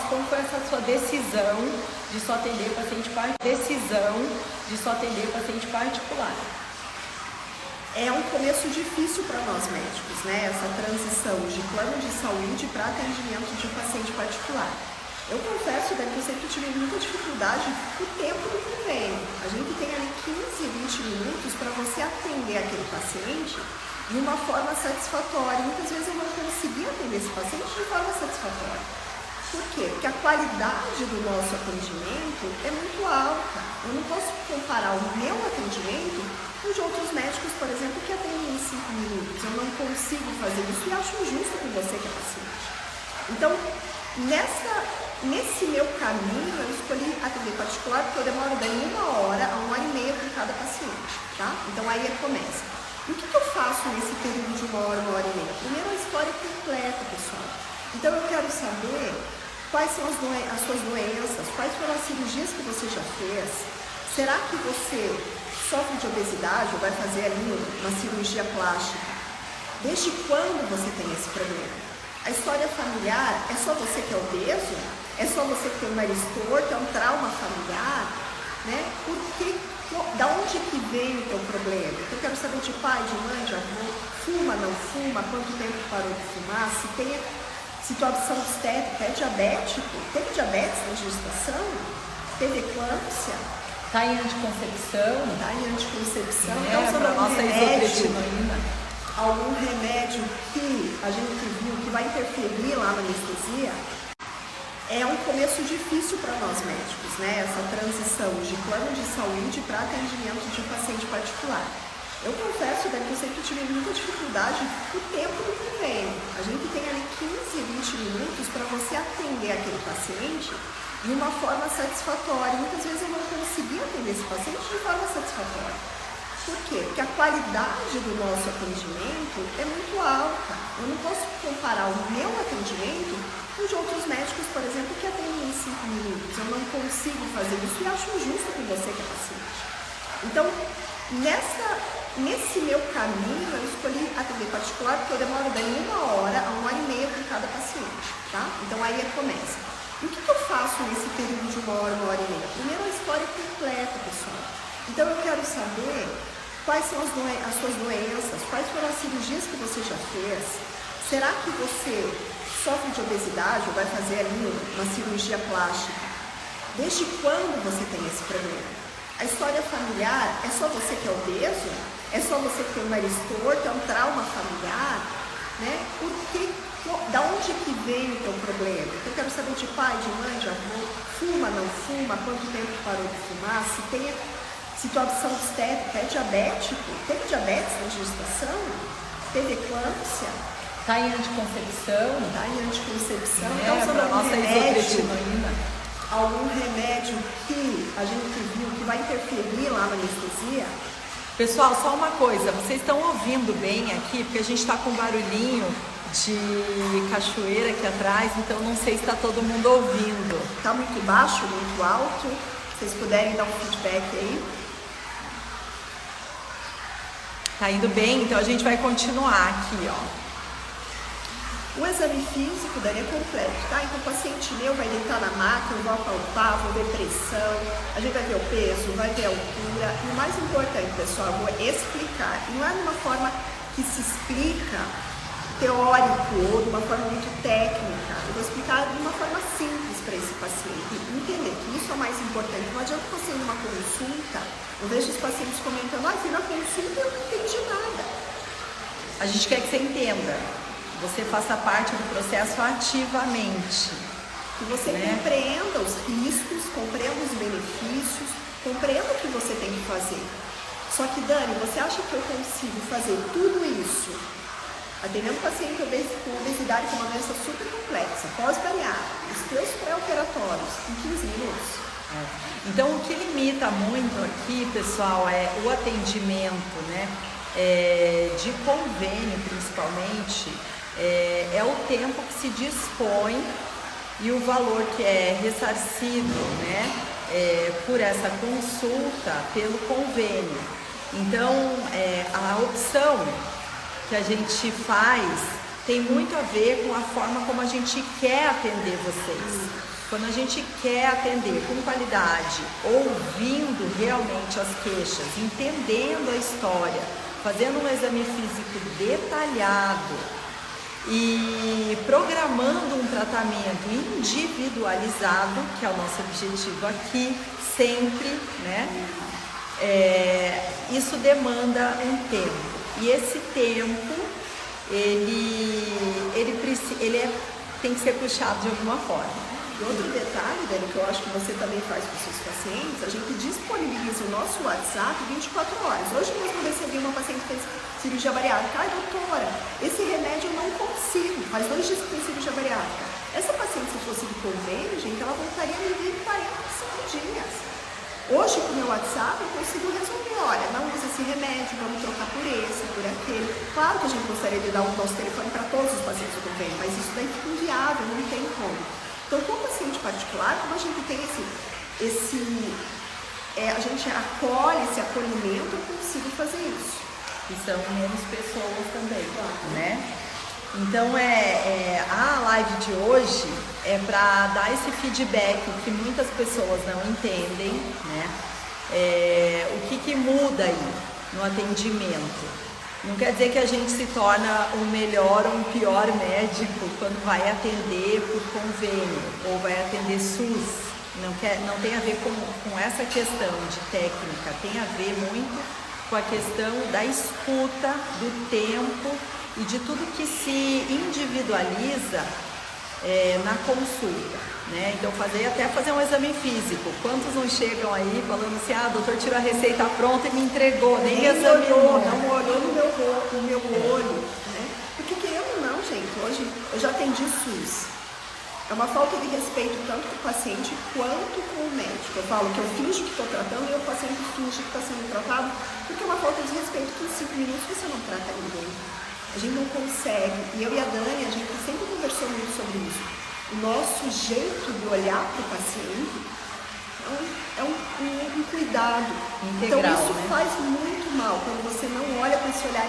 como foi essa sua decisão de só atender paciente particular? É um começo difícil para nós médicos, né? Essa transição de plano de saúde para atendimento de paciente particular. Eu confesso, Dani, que eu sempre tive muita dificuldade com o tempo do convênio. A gente tem ali 15, 20 minutos para você atender aquele paciente de uma forma satisfatória. Muitas vezes eu não conseguia atender esse paciente de forma satisfatória. Por quê? Porque a qualidade do nosso atendimento é muito alta. Eu não posso comparar o meu atendimento com de outros médicos, por exemplo, que atendem em 5 minutos. Eu não consigo fazer isso e acho injusto com você que é paciente. Então, nesse meu caminho, eu escolhi atender particular porque eu demoro daí 1 hora a 1h30 com cada paciente, tá? Então aí começa. E o que eu faço nesse período de 1 hora, 1h30? Primeiro a história completa, pessoal. Então eu quero saber quais são as suas doenças, quais foram as cirurgias que você já fez. Será que você sofre de obesidade ou vai fazer ali uma cirurgia plástica? Desde quando você tem esse problema? A história familiar, é só você que é obeso? É só você que tem um nariz torto? É um trauma familiar? Né? Da onde que vem o teu problema? Então, eu quero saber de pai, de mãe, de avô, fuma, não fuma, quanto tempo parou de fumar, se tem situação obstétrica, é diabético, teve diabetes na gestação, teve eclâmpsia, Está em anticoncepção, então usando algum remédio que a gente viu que vai interferir lá na anestesia. É um começo difícil para nós médicos, né? Essa transição de plano de saúde para atendimento de paciente particular. Eu confesso, Dani, que eu sempre tive muita dificuldade com o tempo do convênio. A gente tem ali 15, 20 minutos para você atender aquele paciente de uma forma satisfatória. Muitas vezes eu não conseguia atender esse paciente de forma satisfatória. Por quê? Porque a qualidade do nosso atendimento é muito alta. Eu não posso comparar o meu atendimento com de outros médicos, por exemplo, que atendem em 5 minutos. Eu não consigo fazer isso e acho injusto com você que é paciente. Então, nesse meu caminho, eu escolhi atender particular porque eu demoro daí 1 hora a 1h30 com cada paciente, tá? Então aí começa. E o que eu faço nesse período de 1 hora, 1h30? Primeiro a história completa, pessoal. Então eu quero saber quais são as suas doenças, quais foram as cirurgias que você já fez. Será que você sofre de obesidade ou vai fazer ali uma cirurgia plástica? Desde quando você tem esse problema? A história familiar, é só você que é obeso? É só você que tem um nariz torto? É um trauma familiar? Né? Da onde que vem o teu problema? Então eu quero saber de pai, de mãe, de avô, fuma, não fuma, quanto tempo parou de fumar, se tem situação obstétrica, é diabético, teve diabetes na gestação, teve eclâmpsia, está em anticoncepção, então usando algum remédio que a gente viu que vai interferir lá na anestesia. Pessoal, só uma coisa, vocês estão ouvindo bem aqui, porque a gente está com um barulhinho de cachoeira aqui atrás, então não sei se está todo mundo ouvindo. Está muito baixo, muito alto? Se vocês puderem dar um feedback aí. Tá indo bem, então a gente vai continuar aqui, ó. O exame físico, Dani, é completo, tá? Então o paciente meu vai deitar na maca, eu vou apalpar, vou ver pressão, a gente vai ver o peso, vai ver a altura. E o mais importante, pessoal, eu vou explicar. E não é de uma forma que se explica teórico ou de uma forma muito técnica. Eu vou explicar de uma forma simples para esse paciente. Entender que isso é o mais importante. Não adianta você ir numa consulta, eu vejo os pacientes comentando, fui na consulta e eu não entendi nada. A gente quer que você entenda. Você faça parte do processo ativamente. Que você compreenda os riscos, compreenda os benefícios, compreenda o que você tem que fazer. Só que, Dani, você acha que eu consigo fazer tudo isso atendendo paciente com obesidade, com uma doença super complexa, pós-bariátrica, os teus pré-operatórios, em 15 minutos? Então, o que limita muito aqui, pessoal, é o atendimento, né? De convênio, principalmente, é o tempo que se dispõe e o valor que é ressarcido, né? Por essa consulta pelo convênio. Então, a opção que a gente faz tem muito a ver com a forma como a gente quer atender vocês. quando a gente quer atender com qualidade, ouvindo realmente as queixas, entendendo a história, fazendo um exame físico detalhado e programando um tratamento individualizado, que é o nosso objetivo aqui, sempre, né? Isso demanda um tempo. E esse tempo, tem que ser puxado de alguma forma. E outro detalhe, Dani, que eu acho que você também faz com os seus pacientes, a gente disponibiliza o nosso WhatsApp 24 horas. Hoje mesmo eu recebi uma paciente que fez cirurgia bariátrica. Ai, doutora, esse remédio eu não consigo. Faz 2 dias que tem cirurgia bariátrica. Essa paciente, se fosse de convênio, gente, ela voltaria a me ver em 45 dias. Hoje, com o meu WhatsApp, eu consigo resolver. Olha, não usa esse remédio, vamos trocar por esse, por aquele. Claro que a gente gostaria de dar o nosso telefone para todos os pacientes do convênio, mas isso daí fica inviável, não tem como. Então, com o paciente particular, como a gente tem a gente acolhe esse acolhimento, eu consigo fazer isso. E são menos pessoas também, né? Então, a live de hoje é para dar esse feedback que muitas pessoas não entendem, né? O que muda aí no atendimento? Não quer dizer que a gente se torna um melhor ou um pior médico quando vai atender por convênio ou vai atender SUS. Não tem a ver com essa questão de técnica, tem a ver muito com a questão da escuta, do tempo e de tudo que se individualiza na consulta, né? Então até fazer um exame físico. Quantos não chegam aí falando assim, doutor tirou a receita pronta e me entregou, nem examinou. Não olhou no meu olho, né? Porque querendo ou não, gente, hoje eu já atendi SUS. É uma falta de respeito tanto com o paciente quanto com o médico. Eu falo que eu finjo que estou tratando e o paciente finge que está sendo tratado, porque é uma falta de respeito que em 5 minutos você não trata ninguém. A gente não consegue, e eu e a Dani, a gente sempre conversou muito sobre isso. O nosso jeito de olhar para o paciente é um cuidado integral, então isso né? faz muito mal, quando você não olha para esse olhar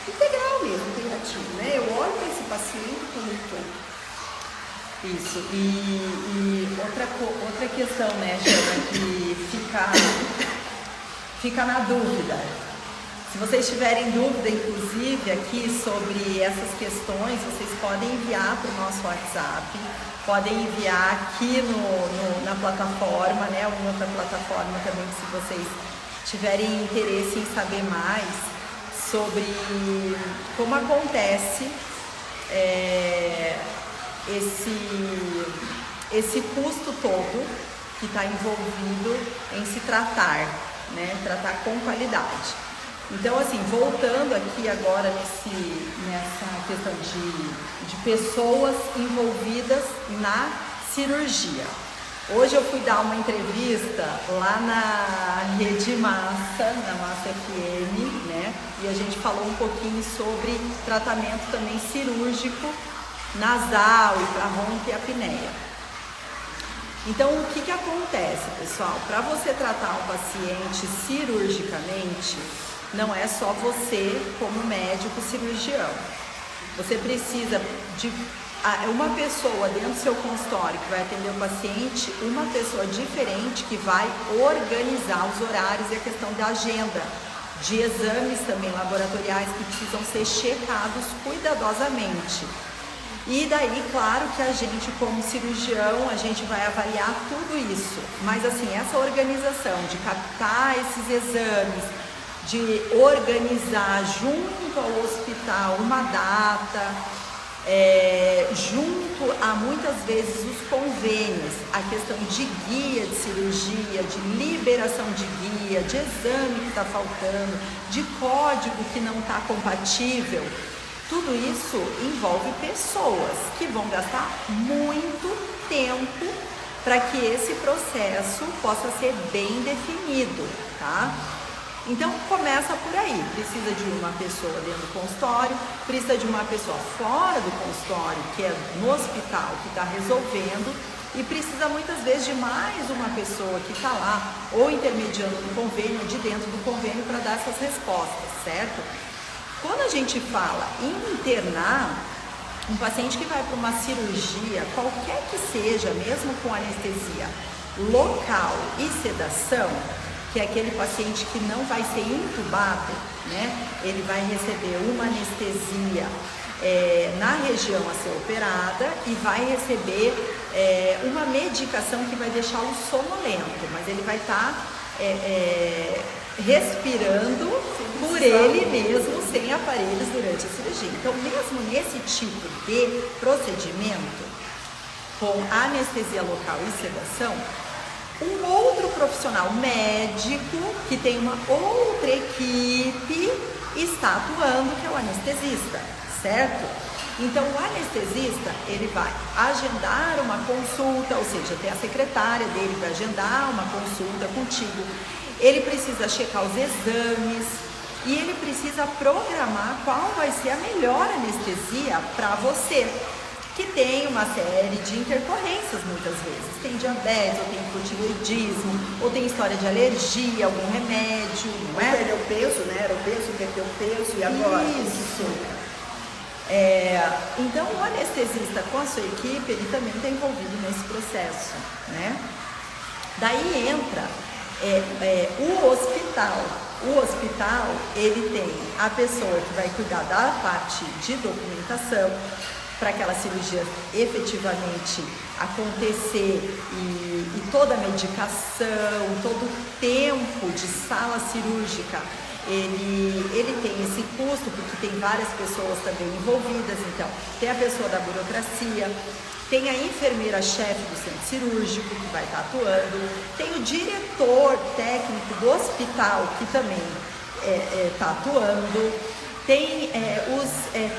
integral mesmo, integrativo, né? Eu olho para esse paciente como um todo. Isso, e outra questão, né, Chama, que fica na dúvida. Se vocês tiverem dúvida, inclusive, aqui sobre essas questões, vocês podem enviar para o nosso WhatsApp, podem enviar aqui na plataforma, né, ou em outra plataforma também, se vocês tiverem interesse em saber mais sobre como acontece esse custo todo que está envolvido em se tratar, né, tratar com qualidade. Então, assim, voltando aqui agora nessa questão de pessoas envolvidas na cirurgia. Hoje eu fui dar uma entrevista lá na Rede Massa, na Massa FM, né? E a gente falou um pouquinho sobre tratamento também cirúrgico nasal e para ronco e apneia. Então, o que acontece, pessoal? Para você tratar um paciente cirurgicamente, não é só você como médico cirurgião. Você precisa de uma pessoa dentro do seu consultório que vai atender o paciente, uma pessoa diferente que vai organizar os horários e a questão da agenda, de exames também laboratoriais que precisam ser checados cuidadosamente. E daí, claro que a gente, como cirurgião, a gente vai avaliar tudo isso. Mas assim, essa organização de captar esses exames, de organizar junto ao hospital uma data, junto a muitas vezes os convênios, a questão de guia de cirurgia, de liberação de guia, de exame que está faltando, de código que não está compatível. Tudo isso envolve pessoas que vão gastar muito tempo para que esse processo possa ser bem definido, tá? Então começa por aí, precisa de uma pessoa dentro do consultório, precisa de uma pessoa fora do consultório, que é no hospital, que está resolvendo, e precisa muitas vezes de mais uma pessoa que está lá, ou intermediando no convênio, ou de dentro do convênio, para dar essas respostas, certo? Quando a gente fala em internar, Um paciente que vai para uma cirurgia, qualquer que seja, mesmo com anestesia local e sedação, que é aquele paciente que não vai ser intubado, né? Ele vai receber uma anestesia na região a ser operada e vai receber uma medicação que vai deixá-lo sonolento, mas ele vai estar respirando por ele mesmo, sem aparelhos durante a cirurgia. Então, mesmo nesse tipo de procedimento, com anestesia local e sedação, um outro profissional médico que tem uma outra equipe está atuando, que é o anestesista, certo? Então, o anestesista, ele vai agendar uma consulta, ou seja, tem a secretária dele para agendar uma consulta contigo. Ele precisa checar os exames e ele precisa programar qual vai ser a melhor anestesia para você, que tem uma série de intercorrências muitas vezes. Tem diabetes, ou tem hipotireoidismo, ou tem história de alergia, algum remédio, não é? Perdeu peso, né? Era obeso, perdeu peso e agora? Isso. Então, o anestesista com a sua equipe, ele também está envolvido nesse processo, né? Daí entra o hospital. O hospital, ele tem a pessoa que vai cuidar da parte de documentação, para aquela cirurgia efetivamente acontecer e toda a medicação, todo o tempo de sala cirúrgica, ele tem esse custo, porque tem várias pessoas também envolvidas. Então, tem a pessoa da burocracia, tem a enfermeira-chefe do centro cirúrgico, que vai estar atuando, tem o diretor técnico do hospital, que também está atuando, tem os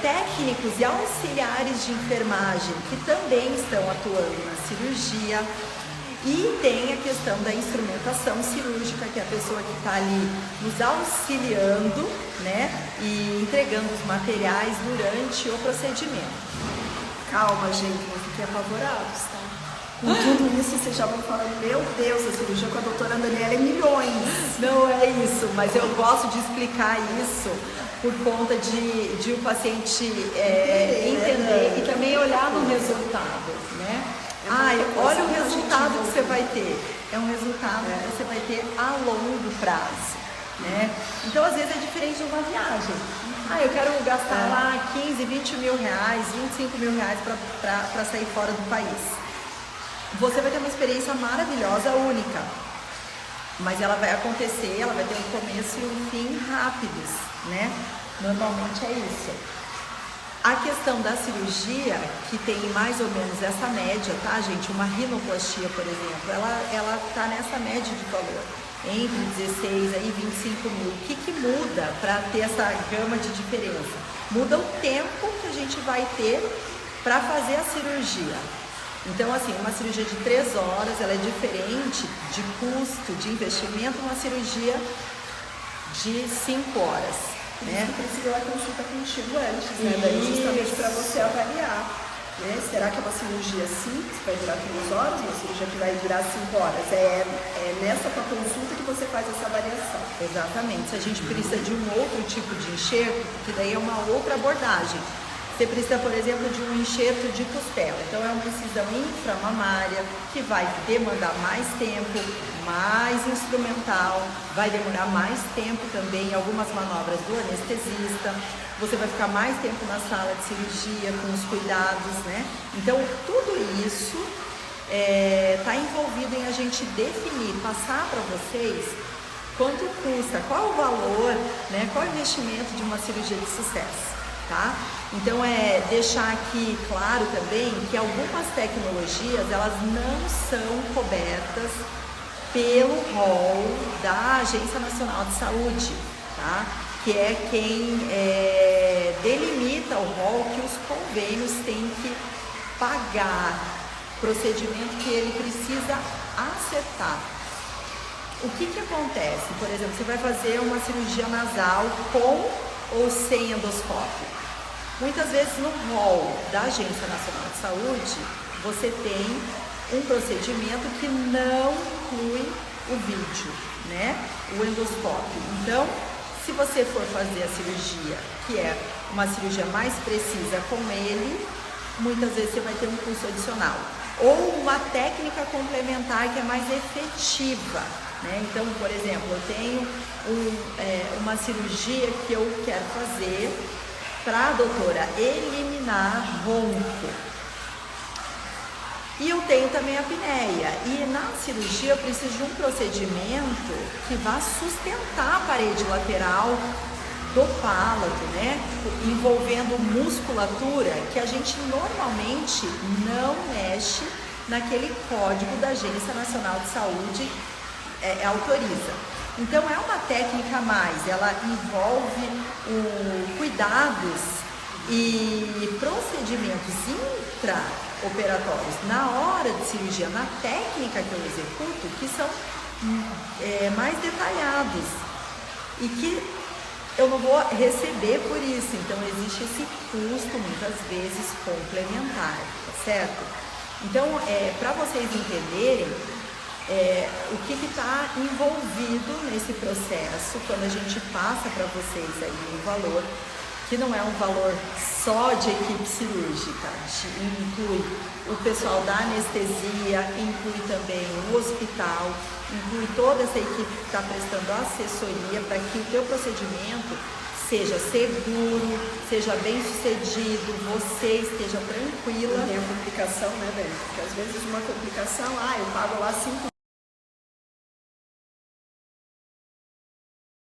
técnicos e auxiliares de enfermagem, que também estão atuando na cirurgia, e tem a questão da instrumentação cirúrgica, que é a pessoa que está ali nos auxiliando, né, e entregando os materiais durante o procedimento. Calma, gente, não fiquem apavorados, tá? Com tudo isso, vocês já vão falando, meu Deus, a cirurgia com a doutora Daniela é milhões. Não é isso, mas eu gosto de explicar isso por conta de o paciente entender e também olhar no resultado, né? Olha o resultado que você vai ter. É um resultado que você vai ter a longo prazo, né? Então, às vezes, é diferente de uma viagem. Eu quero gastar lá 15, 20 mil reais, 25 mil reais para sair fora do país. Você vai ter uma experiência maravilhosa, única, mas ela vai acontecer, ela vai ter um começo e um fim rápidos, né? Normalmente é isso. A questão da cirurgia, que tem mais ou menos essa média, tá, gente? Uma rinoplastia, por exemplo, ela tá nessa média de valor, entre 16 e 25 mil. O que muda para ter essa gama de diferença? Muda o tempo que a gente vai ter para fazer a cirurgia. Então, assim, uma cirurgia de 3 horas, ela é diferente de custo, de investimento, uma cirurgia de 5 horas. Né? Isso que precisa uma consulta contigo antes, né? Daí justamente para você avaliar, né? Será que é uma cirurgia simples, que vai durar 3 horas, uma cirurgia que vai durar 5 horas? É nessa tua consulta que você faz essa avaliação. Exatamente. Se a gente precisa de um outro tipo de enxerto, que daí é uma outra abordagem. Você precisa, por exemplo, de um enxerto de costela. Então, é uma incisão inframamária que vai demandar mais tempo, mais instrumental, vai demorar mais tempo também, algumas manobras do anestesista. Você vai ficar mais tempo na sala de cirurgia, com os cuidados, né? Então, tudo isso está envolvido em a gente definir, passar para vocês quanto custa, qual o valor, né? Qual o investimento de uma cirurgia de sucesso. Tá? Então, deixar aqui claro também que algumas tecnologias, elas não são cobertas pelo rol da Agência Nacional de Saúde, tá? Que é quem delimita o rol que os convênios têm que pagar, procedimento que ele precisa acertar. O que acontece? Por exemplo, você vai fazer uma cirurgia nasal com ou sem endoscópio. Muitas vezes no rol da Agência Nacional de Saúde, você tem um procedimento que não inclui o vídeo, né? O endoscópio. Então, Se você for fazer a cirurgia, que é uma cirurgia mais precisa com ele, muitas vezes você vai ter um custo adicional. Ou uma técnica complementar que é mais efetiva, né? Então, por exemplo, eu tenho uma cirurgia que eu quero fazer para a doutora eliminar ronco. E eu tenho também a apneia. E na cirurgia eu preciso de um procedimento que vá sustentar a parede lateral do palato, né? Envolvendo musculatura que a gente normalmente não mexe naquele código da Agência Nacional de Saúde autoriza. Então é uma técnica a mais, ela envolve cuidados e procedimentos intraoperatórios na hora de cirurgia, na técnica que eu executo, que são mais detalhados e que eu não vou receber por isso. Então existe esse custo muitas vezes complementar, tá certo? Então, para vocês entenderem o que está envolvido nesse processo, quando a gente passa para vocês aí um valor, que não é um valor só de equipe cirúrgica, inclui o pessoal da anestesia, inclui também o hospital, inclui toda essa equipe que está prestando assessoria para que o teu procedimento seja seguro, seja bem sucedido, você esteja tranquila. Tem a complicação, né, velho? Porque às vezes uma complicação, eu pago lá 5